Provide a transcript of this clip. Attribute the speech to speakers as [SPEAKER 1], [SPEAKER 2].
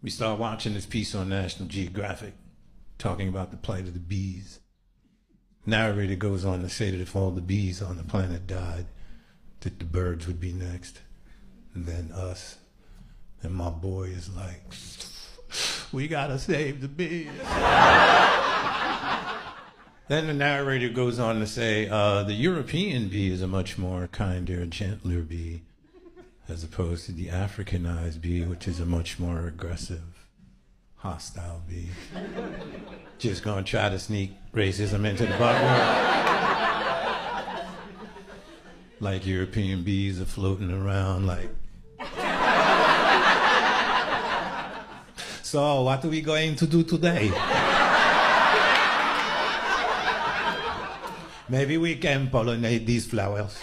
[SPEAKER 1] We start watching this piece on National Geographic talking about the plight of the bees. Narrator goes on to say that if all the bees on the planet died, that the birds would be next, and then us. And my boy is like, we gotta save the bees. Then the narrator goes on to say, the European bee is a much more kinder, gentler bee, as opposed to the Africanized bee, which is a much more aggressive, hostile bee. Just gonna try to sneak racism into the bug world. Like European bees are floating around like... So, what are we going to do today? Maybe we can pollinate these flowers.